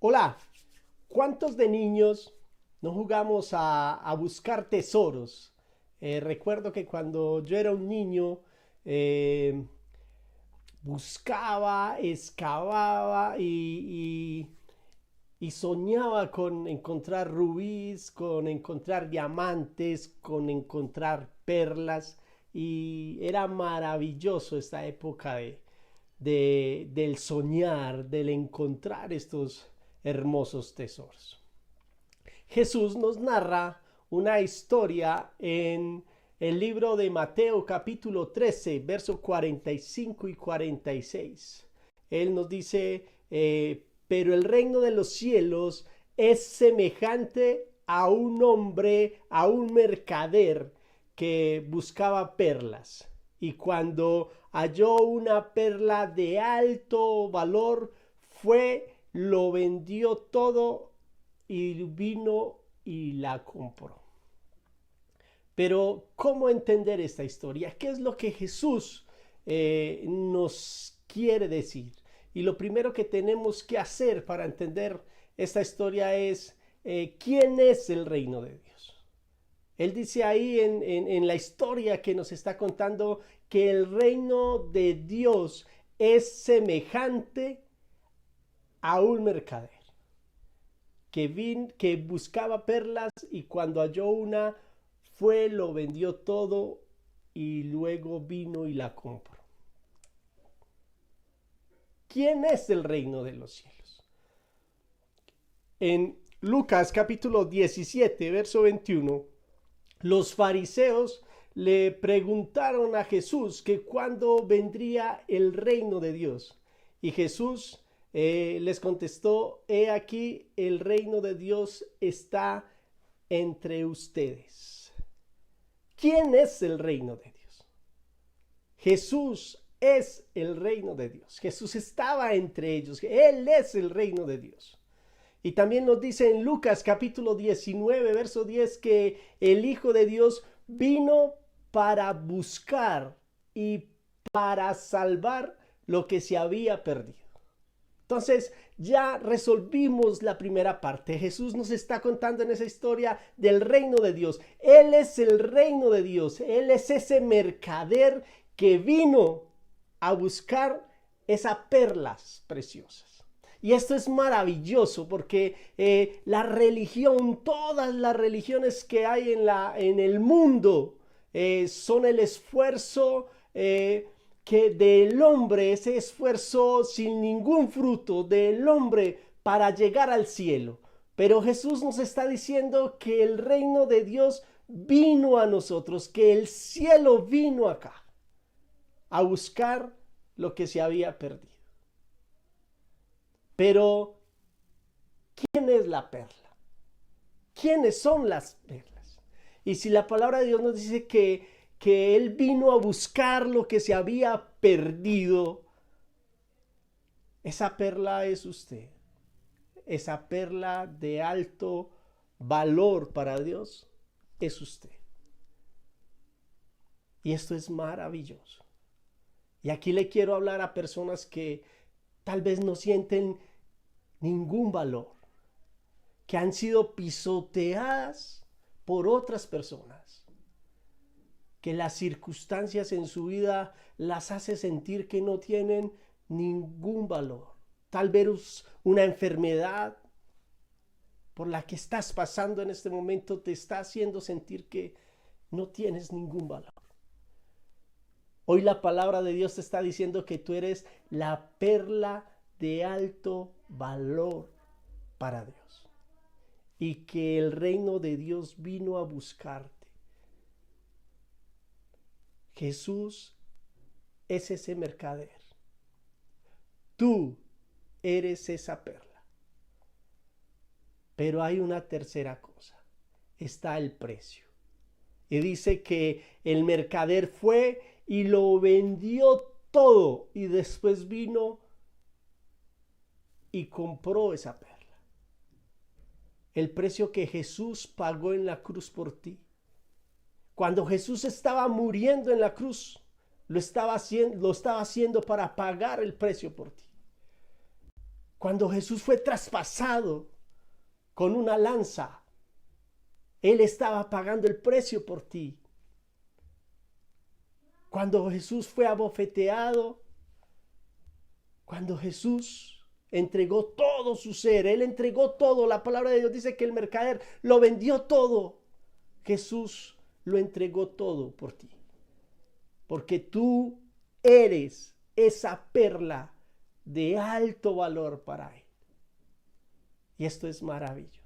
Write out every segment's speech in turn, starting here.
Hola, ¿cuántos de niños no jugamos a buscar tesoros? Recuerdo que cuando yo era un niño, eh, buscaba, excavaba y soñaba con encontrar rubíes, con encontrar diamantes, con encontrar perlas. Y era maravilloso esta época del soñar, del encontrar estos hermosos tesoros. Jesús nos narra una historia en el libro de Mateo capítulo 13, versos 45 y 46. Él nos dice, pero el reino de los cielos es semejante a un hombre, a un mercader que buscaba perlas. Y cuando halló una perla de alto valor, fue, lo vendió todo y vino y la compró. Pero, ¿cómo entender esta historia? ¿Qué es lo que Jesús nos quiere decir? Y lo primero que tenemos que hacer para entender esta historia es ¿quién es el reino de Dios? Él dice ahí en la historia que nos está contando que el reino de Dios es semejante a un mercader que buscaba perlas y cuando halló una, fue, lo vendió todo y luego vino y la compró. ¿Quién es el reino de los cielos? En Lucas capítulo 17, verso 21, los fariseos le preguntaron a Jesús que cuándo vendría el reino de Dios. Y Jesús les contestó, he aquí el reino de Dios está entre ustedes. ¿Quién es el reino de Dios? Jesús es el reino de Dios. Jesús estaba entre ellos. Él es el reino de Dios. Y también nos dice en Lucas capítulo 19, verso 10, que el Hijo de Dios vino para buscar y para salvar lo que se había perdido. Entonces ya resolvimos la primera parte. Jesús nos está contando en esa historia del reino de Dios. Él es el reino de Dios. Él es ese mercader que vino a buscar esas perlas preciosas. Y esto es maravilloso porque la religión, todas las religiones que hay en el mundo, son el esfuerzo que del hombre, ese esfuerzo sin ningún fruto del hombre para llegar al cielo. Pero Jesús nos está diciendo que el reino de Dios vino a nosotros, que el cielo vino acá a buscar lo que se había perdido. Pero, ¿quién es la perla? ¿Quiénes son las perlas? Y si la palabra de Dios nos dice que Él vino a buscar lo que se había perdido, esa perla es usted. Esa perla de alto valor para Dios es usted. Y esto es maravilloso. Y aquí le quiero hablar a personas que tal vez no sienten ningún valor, que han sido pisoteadas por otras personas, que las circunstancias en su vida las hace sentir que no tienen ningún valor. Tal vez una enfermedad por la que estás pasando en este momento te está haciendo sentir que no tienes ningún valor. Hoy la palabra de Dios te está diciendo que tú eres la perla de alto valor para Dios y que el reino de Dios vino a buscarte. Jesús es ese mercader. Tú eres esa perla. Pero hay una tercera cosa. Está el precio. Y dice que el mercader fue y lo vendió todo y después vino y compró esa perla. El precio que Jesús pagó en la cruz por ti. Cuando Jesús estaba muriendo en la cruz, lo estaba haciendo para pagar el precio por ti. Cuando Jesús fue traspasado con una lanza, Él estaba pagando el precio por ti. Cuando Jesús fue abofeteado, cuando Jesús entregó todo su ser, Él entregó todo. La palabra de Dios dice que el mercader lo vendió todo. Jesús lo entregó todo por ti. Porque tú eres esa perla de alto valor para Él. Y esto es maravilloso.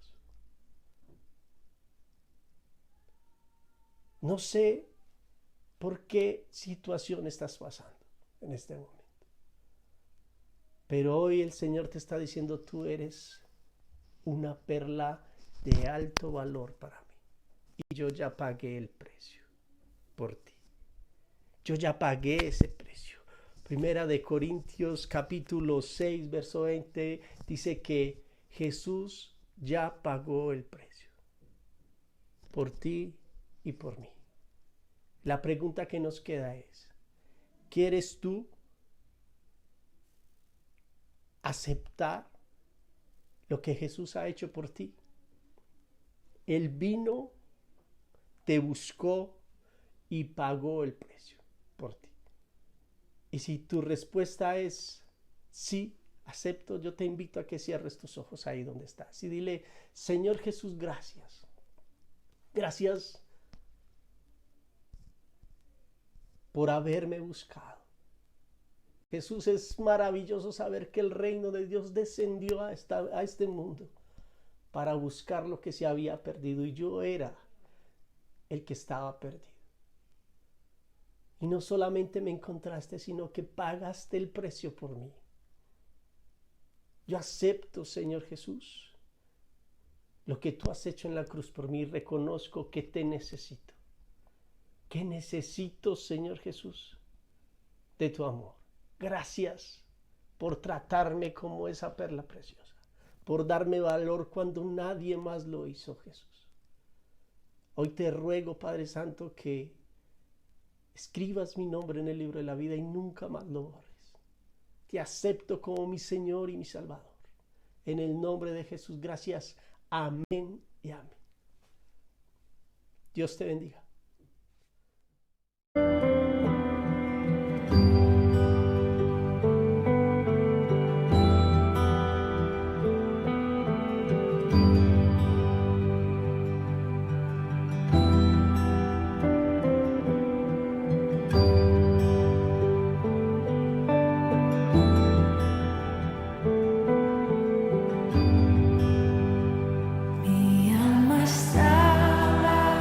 No sé por qué situación estás pasando en este momento. Pero hoy el Señor te está diciendo, tú eres una perla de alto valor para mí. Y yo ya pagué el precio por ti. Yo ya pagué ese precio. Primera de Corintios capítulo 6, verso 20, dice que Jesús ya pagó el precio por ti y por mí. La pregunta que nos queda es, ¿quieres tú aceptar lo que Jesús ha hecho por ti? Él vino, te buscó y pagó el precio por ti. Y si tu respuesta es sí, acepto, yo te invito a que cierres tus ojos ahí donde estás y dile, Señor Jesús, gracias. Gracias por haberme buscado. Jesús, es maravilloso saber que el reino de Dios descendió a este mundo para buscar lo que se había perdido, y yo era el que estaba perdido. Y no solamente me encontraste, sino que pagaste el precio por mí. Yo acepto, Señor Jesús, lo que tú has hecho en la cruz por mí. Reconozco que te necesito. Que necesito, Señor Jesús, de tu amor. Gracias por tratarme como esa perla preciosa, por darme valor cuando nadie más lo hizo, Jesús. Hoy te ruego, Padre Santo, que escribas mi nombre en el libro de la vida y nunca más lo borres. Te acepto como mi Señor y mi Salvador. En el nombre de Jesús, gracias. Amén y amén. Dios te bendiga. Mi alma estaba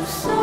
soul.